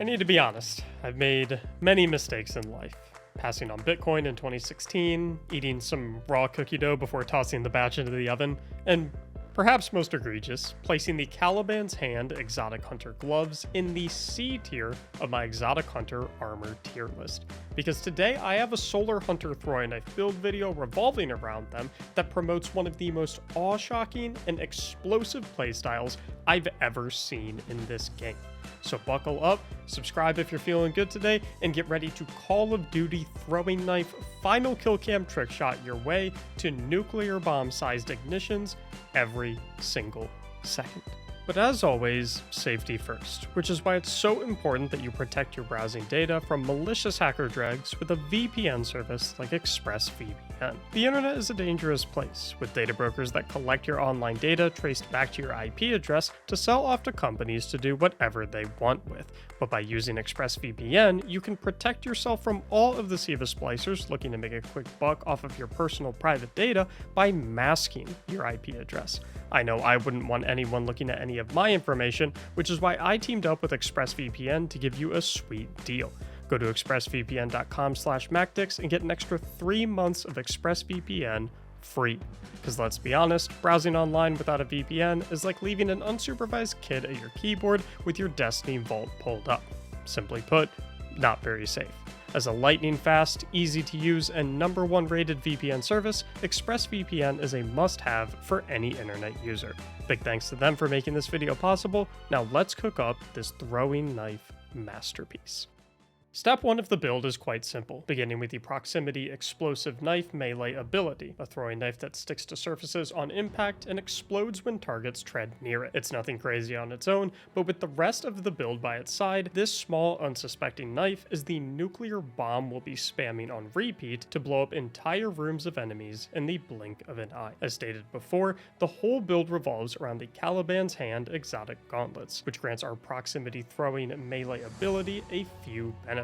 I need to be honest, I've made many mistakes in life. Passing on Bitcoin in 2016, eating some raw cookie dough before tossing the batch into the oven, and perhaps most egregious, placing the Caliban's Hand Exotic Hunter gloves in the C tier of my Exotic Hunter armor tier list. Because today I have a Solar Hunter throwing knife build video revolving around them that promotes one of the most awe-shocking and explosive playstyles I've ever seen in this game. So buckle up, subscribe if you're feeling good today, and get ready to Call of Duty throwing knife final kill cam trick shot your way to nuclear bomb-sized ignitions every single second. But as always, safety first, which is why it's so important that you protect your browsing data from malicious hacker dregs with a VPN service like ExpressVPN. The internet is a dangerous place, with data brokers that collect your online data traced back to your IP address to sell off to companies to do whatever they want with. But by using ExpressVPN, you can protect yourself from all of the SIVA splicers looking to make a quick buck off of your personal private data by masking your IP address. I know I wouldn't want anyone looking at any of my information, which is why I teamed up with ExpressVPN to give you a sweet deal. Go to expressvpn.com/Mactics and get an extra 3 months of ExpressVPN free. Because let's be honest, browsing online without a VPN is like leaving an unsupervised kid at your keyboard with your Destiny vault pulled up. Simply put, not very safe. As a lightning fast, easy to use, and #1 rated VPN service, ExpressVPN is a must-have for any internet user. Big thanks to them for making this video possible. Now let's cook up this throwing knife masterpiece. Step 1 of the build is quite simple, beginning with the Proximity Explosive Knife Melee ability, a throwing knife that sticks to surfaces on impact and explodes when targets tread near it. It's nothing crazy on its own, but with the rest of the build by its side, this small unsuspecting knife is the nuclear bomb we'll be spamming on repeat to blow up entire rooms of enemies in the blink of an eye. As stated before, the whole build revolves around the Caliban's Hand Exotic Gauntlets, which grants our proximity throwing melee ability a few benefits,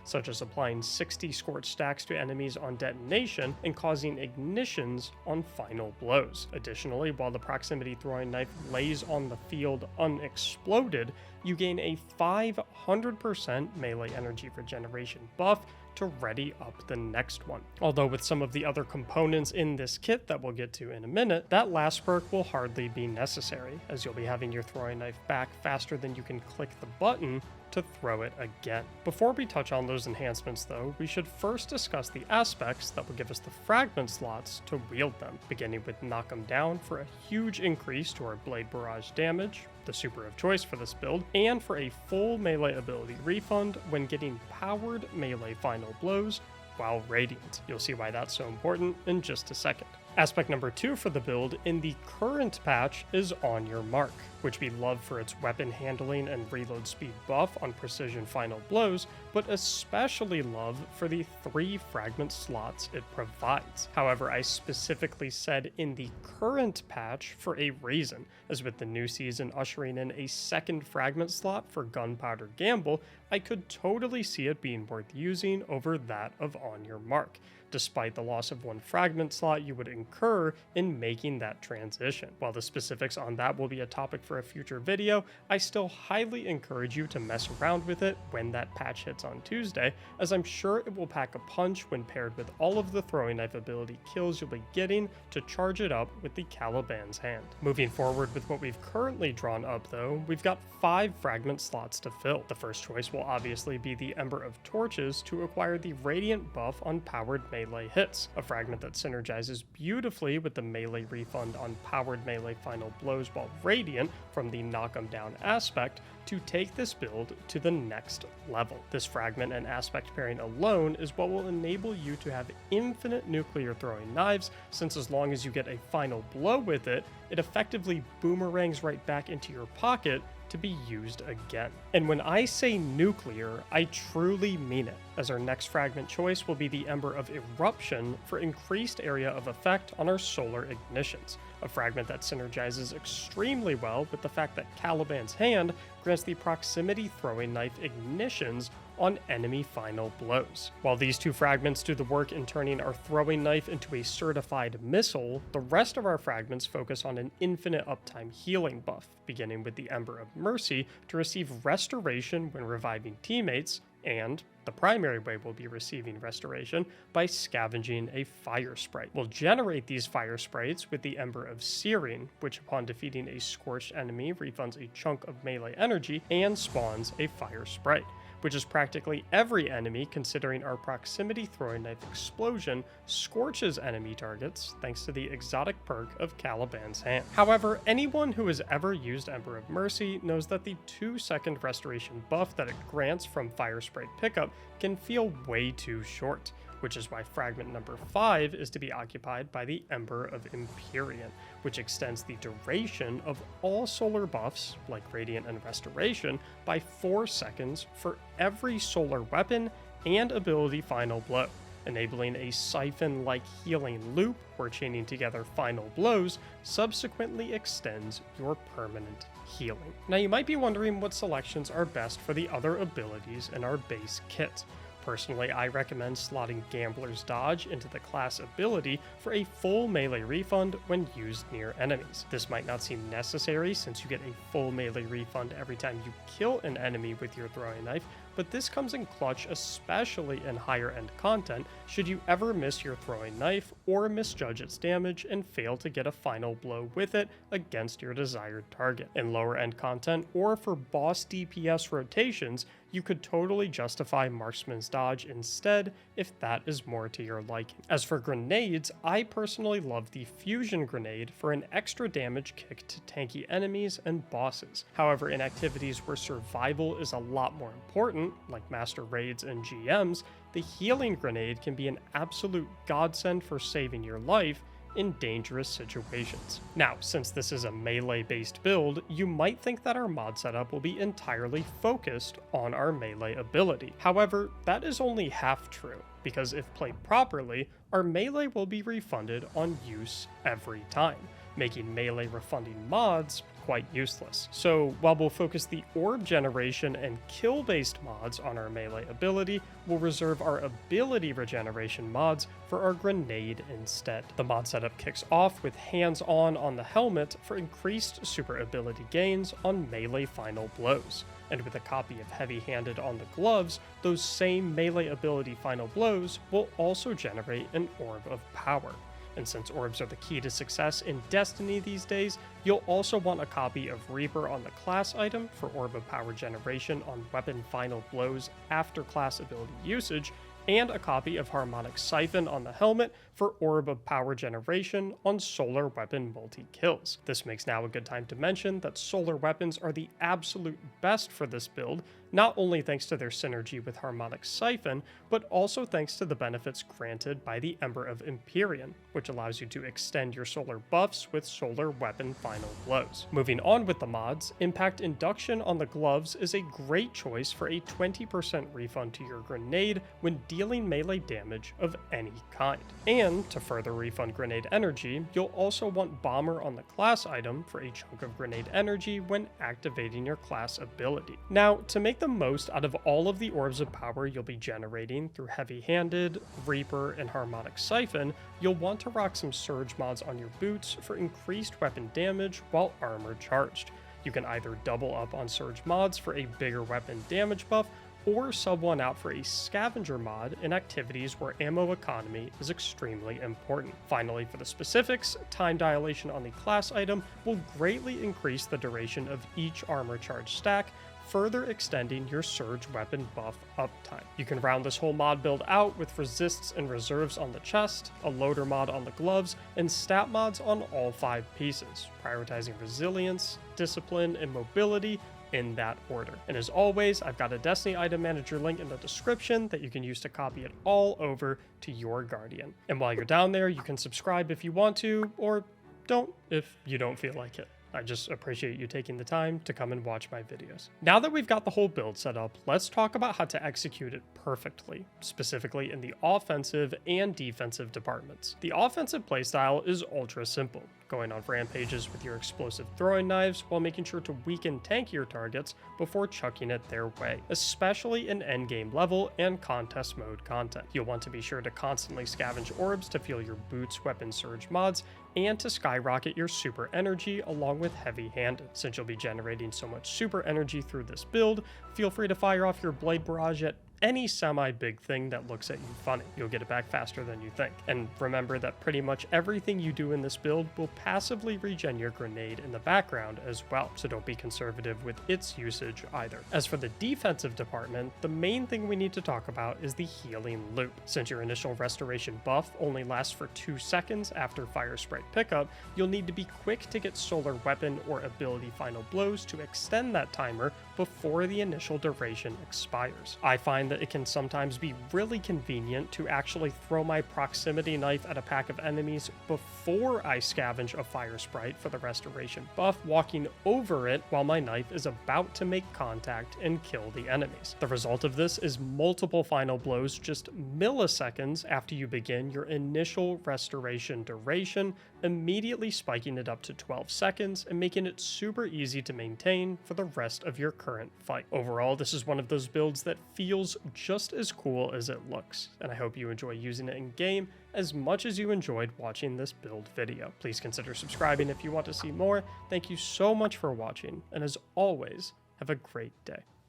such as applying 60 scorch stacks to enemies on detonation and causing ignitions on final blows. Additionally, while the proximity throwing knife lays on the field unexploded, you gain a 500% melee energy regeneration buff to ready up the next one. Although with some of the other components in this kit that we'll get to in a minute, that last perk will hardly be necessary, as you'll be having your throwing knife back faster than you can click the button to throw it again. Before we touch on those enhancements though, we should first discuss the aspects that will give us the fragment slots to wield them, beginning with Knock 'em Down for a huge increase to our blade barrage damage, the super of choice for this build, and for a full melee ability refund when getting powered melee final blows while radiant. You'll see why that's so important in just a second. Aspect number 2 for the build in the current patch is On Your Mark, which we love for its weapon handling and reload speed buff on precision final blows, but especially love for the 3 fragment slots it provides. However, I specifically said in the current patch for a reason, as with the new season ushering in a second fragment slot for Gunpowder Gamble, I could totally see it being worth using over that of On Your Mark, despite the loss of 1 fragment slot you would incur in making that transition. While the specifics on that will be a topic for a future video, I still highly encourage you to mess around with it when that patch hits on Tuesday, as I'm sure it will pack a punch when paired with all of the throwing knife ability kills you'll be getting to charge it up with the Caliban's Hand. Moving forward with what we've currently drawn up though, we've got 5 fragment slots to fill. The first choice will obviously be the Ember of Torches to acquire the radiant buff on powered melee hits, a fragment that synergizes beautifully with the melee refund on powered melee final blows while radiant from the Knock 'em Down aspect to take this build to the next level. This fragment and aspect pairing alone is what will enable you to have infinite nuclear throwing knives, since as long as you get a final blow with it, it effectively boomerangs right back into your pocket to be used again. And when I say nuclear, I truly mean it, as our next fragment choice will be the Ember of Eruption for increased area of effect on our solar ignitions, a fragment that synergizes extremely well with the fact that Caliban's Hand grants the proximity throwing knife ignitions on enemy final blows. While these two fragments do the work in turning our throwing knife into a certified missile, the rest of our fragments focus on an infinite uptime healing buff, beginning with the Ember of Mercy to receive restoration when reviving teammates, and the primary way we'll be receiving restoration by scavenging a fire sprite. We'll generate these fire sprites with the Ember of Searing, which upon defeating a scorched enemy refunds a chunk of melee energy and spawns a fire sprite, which is practically every enemy considering our proximity throwing knife explosion scorches enemy targets thanks to the exotic perk of Caliban's Hand. However, anyone who has ever used Ember of Mercy knows that the 2-second restoration buff that it grants from fire sprite pickup can feel way too short, which is why fragment number 5 is to be occupied by the Ember of Empyrean, which extends the duration of all solar buffs, like Radiant and Restoration, by 4 seconds for every solar weapon and ability final blow, enabling a siphon-like healing loop where chaining together final blows subsequently extends your permanent healing. Now you might be wondering what selections are best for the other abilities in our base kit. Personally, I recommend slotting Gambler's Dodge into the class ability for a full melee refund when used near enemies. This might not seem necessary since you get a full melee refund every time you kill an enemy with your throwing knife, but this comes in clutch especially in higher end content should you ever miss your throwing knife or misjudge its damage and fail to get a final blow with it against your desired target. In lower end content or for boss DPS rotations, you could totally justify Marksman's Dodge instead if that is more to your liking. As for grenades, I personally love the Fusion Grenade for an extra damage kick to tanky enemies and bosses. However, in activities where survival is a lot more important, like Master Raids and GMs, the Healing Grenade can be an absolute godsend for saving your life in dangerous situations. Now, since this is a melee-based build, you might think that our mod setup will be entirely focused on our melee ability. However, that is only half true, because if played properly, our melee will be refunded on use every time, making melee refunding mods quite useless. So while we'll focus the orb generation and kill-based mods on our melee ability, we'll reserve our ability regeneration mods for our grenade instead. The mod setup kicks off with hands-on the helmet for increased super ability gains on melee final blows. And with a copy of heavy-handed on the gloves, those same melee ability final blows will also generate an orb of power. And since orbs are the key to success in Destiny these days, you'll also want a copy of Reaper on the class item for Orb of Power generation on weapon final blows after class ability usage, and a copy of Harmonic Siphon on the helmet for Orb of Power generation on solar weapon multi-kills. This makes now a good time to mention that solar weapons are the absolute best for this build, not only thanks to their synergy with Harmonic Siphon, but also thanks to the benefits granted by the Ember of Empyrean, which allows you to extend your solar buffs with solar weapon final blows. Moving on with the mods, Impact Induction on the gloves is a great choice for a 20% refund to your grenade when dealing melee damage of any kind. And to further refund grenade energy, you'll also want Bomber on the class item for a chunk of grenade energy when activating your class ability. Now, to make the most out of all of the orbs of power you'll be generating through Heavy-Handed, Reaper, and Harmonic Siphon, you'll want to rock some Surge mods on your boots for increased weapon damage while armor charged. You can either double up on Surge mods for a bigger weapon damage buff, or sub one out for a Scavenger mod in activities where ammo economy is extremely important. Finally, for the specifics, Time Dilation on the class item will greatly increase the duration of each armor charge stack, further extending your Surge weapon buff uptime. You can round this whole mod build out with resists and reserves on the chest, a loader mod on the gloves, and stat mods on all 5 pieces, prioritizing resilience, discipline, and mobility in that order. And as always, I've got a Destiny item manager link in the description that you can use to copy it all over to your Guardian. And while you're down there, you can subscribe if you want to, or don't if you don't feel like it. I just appreciate you taking the time to come and watch my videos. Now that we've got the whole build set up, let's talk about how to execute it perfectly, specifically in the offensive and defensive departments. The offensive playstyle is ultra simple, going on rampages with your explosive throwing knives while making sure to weaken tankier targets before chucking it their way, especially in endgame level and contest mode content. You'll want to be sure to constantly scavenge orbs to fuel your boots, weapon surge mods, and to skyrocket your super energy along with heavy-handed. Since you'll be generating so much super energy through this build, feel free to fire off your blade barrage at any semi-big thing that looks at you funny. You'll get it back faster than you think. And remember that pretty much everything you do in this build will passively regen your grenade in the background as well, so don't be conservative with its usage either. As for the defensive department, the main thing we need to talk about is the healing loop. Since your initial restoration buff only lasts for 2 seconds after fire sprite pickup, you'll need to be quick to get solar weapon or ability final blows to extend that timer before the initial duration expires. I find that it can sometimes be really convenient to actually throw my proximity knife at a pack of enemies before I scavenge a fire sprite for the restoration buff, walking over it while my knife is about to make contact and kill the enemies. The result of this is multiple final blows just milliseconds after you begin your initial restoration duration, immediately spiking it up to 12 seconds and making it super easy to maintain for the rest of your current fight. Overall, this is one of those builds that feels just as cool as it looks, and I hope you enjoy using it in game as much as you enjoyed watching this build video. Please consider subscribing if you want to see more. Thank you so much for watching, and as always, have a great day.